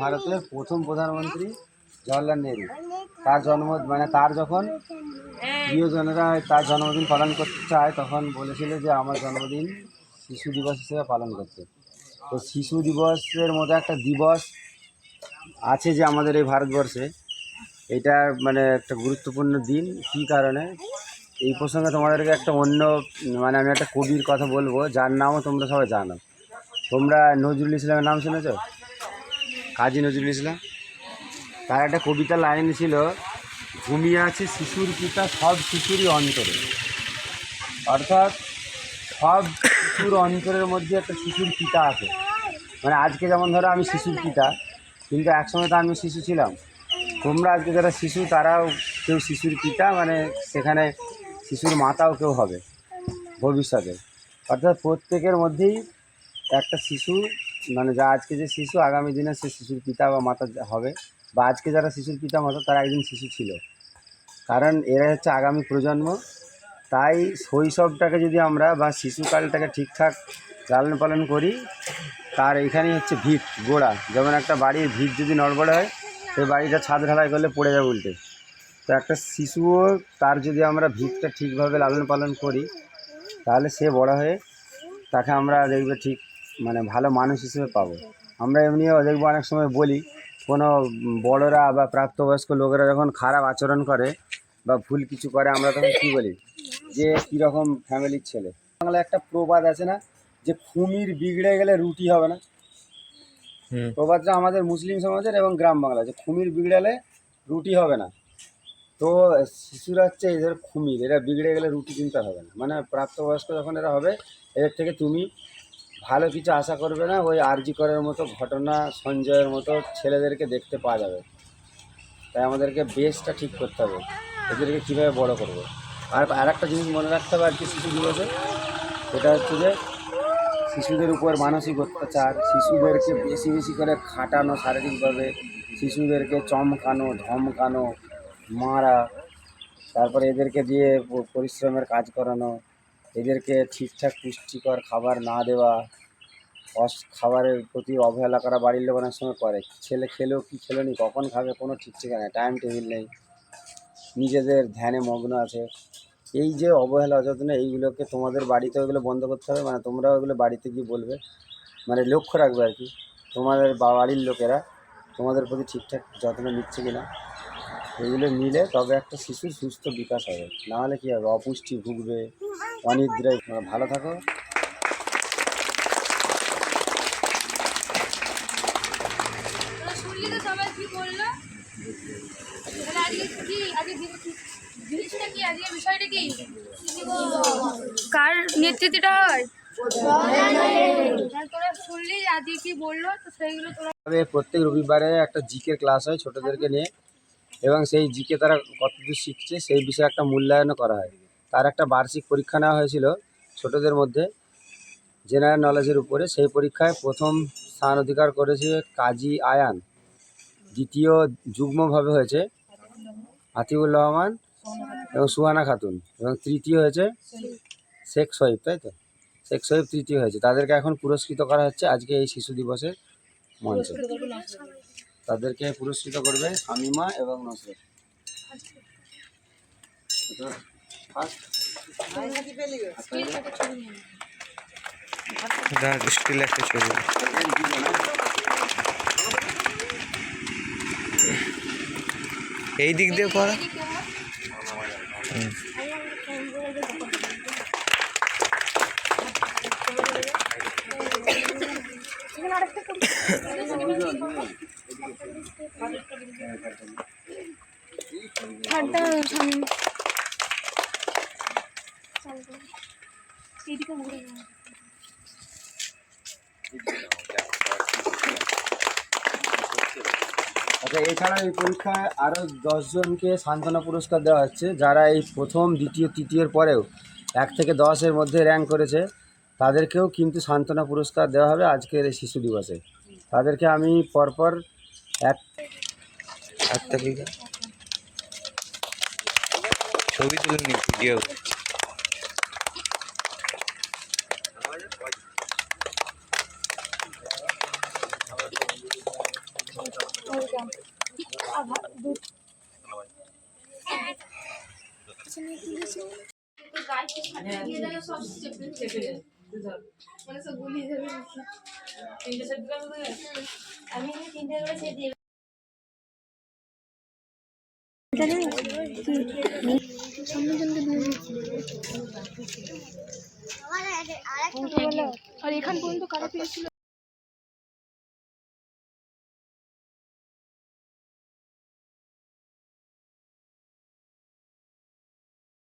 ভারতের প্রথম প্রধানমন্ত্রী জওয়াহরলাল নেহরু, তার জন্ম মানে তার যখন প্রিয়জনেরা তার জন্মদিন পালন করতে চায় তখন বলেছিল যে আমার জন্মদিন শিশু দিবস হিসেবে পালন করতে। তো শিশু দিবসের মতো একটা দিবস আছে যে আমাদের এই ভারতবর্ষে, এটা মানে একটা গুরুত্বপূর্ণ দিন। কী কারণে এই প্রসঙ্গে তোমাদেরকে একটা অন্য মানে আমি একটা কবির কথা বলবো, যার নামও তোমরা সবাই জানো। তোমরা নজরুল ইসলামের নাম শুনেছ? কাজী নজরুল ইসলাম। তার একটা কবিতা লাইন ছিল, ঘুমিয়ে আছে শিশুর পিতা সব শিশুরই অন্তরে। অর্থাৎ সব শিশুর অন্তরের মধ্যে একটা শিশুর পিতা আছে। মানে আজকে যেমন ধরো আমি শিশুর পিতা, কিন্তু একসময় তো আমি শিশু ছিলাম। তোমরা আজকে যারা শিশু তারাও কেউ শিশুর পিতা, মানে সেখানে শিশুর মাতাও কেউ হবে ভবিষ্যতে। অর্থাৎ প্রত্যেকের মধ্যেই একটা শিশু, মানে যা আজকে যে শিশু আগামী দিনে সে শিশুর পিতা বা মাতা হবে, বা আজকে যারা শিশুর পিতা মাতা তারা একদিন শিশু ছিল, কারণ এরা হচ্ছে আগামী প্রজন্ম। তাই শৈশবটাকে যদি আমরা বা শিশুকালটাকে ঠিকঠাক লালন পালন করি, তার এখানেই হচ্ছে ভিত গোড়া। যেমন একটা বাড়ির ভিত যদি নড়বড়ে হয়, সেই বাড়িটা ছাদ ঢালাই করলে পড়ে যাবে উল্টে। তো একটা শিশুও তার যদি আমরা ভিতটা ঠিকভাবে লালন পালন করি, তাহলে সে বড় হয়ে তাকে আমরা দেখবে ঠিক মানে ভালো মানুষ হিসেবে পাবো। আমরা এমনিও দেখবো অনেক সময় বলি, কোনো বড়রা বা প্রাপ্তবয়স্ক লোকেরা যখন খারাপ আচরণ করে বা ভুল কিছু করে, আমরা তখন কী বলি, যে কীরকম ফ্যামিলির ছেলে। বাংলায় একটা প্রবাদ আছে না, যে কুমির বিগড়ে গেলে রুটি হবে না। প্রবাদটা আমাদের মুসলিম সমাজের এবং গ্রাম বাংলা, যে কুমির বিগড়ালে রুটি হবে না। তো শিশুরা হচ্ছে এদের কুমির, এরা বিগড়ে গেলে রুটি কিনতে হবে না। মানে প্রাপ্তবয়স্ক যখন এরা হবে, এদের থেকে তুমি ভালো কিছু আশা করবে না। ওই আরজি করের মতো ঘটনা, সঞ্জয়ের মতো ছেলেদেরকে দেখতে পাওয়া যাবে। তাই আমাদেরকে বেসটা ঠিক করতে হবে, এদেরকে কীভাবে বড় করবো। আর একটা জিনিস মনে রাখতে হবে আর কি শিশু দিবসে, সেটা হচ্ছে যে শিশুদের উপর মানসিক অত্যাচার, শিশুদেরকে বেশি বেশি করে খাটানো শারীরিকভাবে, শিশুদেরকে চমকানো, ধমকানো, মারা, তারপরে এদেরকে দিয়ে পরিশ্রমের কাজ করানো, এদেরকে ঠিকঠাক পুষ্টিকর খাবার না দেওয়া, খাবারের প্রতি অবহেলা করা বাড়ির লোক অনেক সময় করে। ছেলে খেলেও কি খেলো নি, কখন খাবে কোনো ঠিক ঠিকানা, টাইম টেবিল নেই, নিজেদের ধ্যানে মগ্ন আছে। এই যে অবহেলা অযত্ন, এইগুলোকে তোমাদের বাড়িতে ওইগুলো বন্ধ করতে হবে। মানে তোমরা ওইগুলো বাড়িতে গিয়ে বলবে, মানে লক্ষ্য রাখবে আর কি, তোমাদের বাড়ির লোকেরা তোমাদের প্রতি ঠিকঠাক যত্ন নিচ্ছে কিনা। এগুলো নিলে তবে একটা শিশুর সুস্থ বিকাশ হবে, নাহলে কী হবে, অপুষ্টি ভুগবে, অনিদ্রায়। ভালো থাকো। কার নেতৃত্বটা হয় তোরা শুনলি আজকে কি বললো, তো সেইগুলো তোরা প্রত্যেক রবিবারে একটা জিকে ক্লাস হয় ছোটদেরকে নিয়ে, এবং সেই জিকে তারা কতদূর শিখছে সেই বিষয়ে একটা মূল্যায়নও করা হয়। তার একটা বার্ষিক পরীক্ষা নেওয়া হয়েছিল ছোটদের মধ্যে জেনারেল নলেজের উপরে। সেই পরীক্ষায় প্রথম স্থান অধিকার করেছে কাজী আয়ান, দ্বিতীয় যুগ্মভাবে হয়েছে আতিউর রহমান এবং সুহানা খাতুন, এবং তৃতীয় হয়েছে শেখ শহীদ, তাই তো? শেখ শহীদ তৃতীয় হয়েছে। তাদেরকে এখন পুরস্কৃত করা হচ্ছে আজকে এই শিশু দিবসের মঞ্চে। তাদেরকে পুরস্কৃত করবে শামিমা এবং নসরত। স্টিল একটা ছবি এই দিক দিয়ে করা। আচ্ছা, এছাড়া এই পরীক্ষায় আরও 10 জনকে সান্ত্বনা পুরস্কার দেওয়া হচ্ছে, যারা এই প্রথম, দ্বিতীয়, তৃতীয়ের পরেও 1 থেকে 10-এর মধ্যে র্যাঙ্ক করেছে। তাদেরকেও কিন্তু সান্ত্বনা পুরস্কার দেওয়া হবে আজকের এই শিশু দিবসে। তাদেরকে আমি পরপর ছবি তুলে নি, ভিডিও। আর এখান পর্যন্ত কারা পেয়েছিল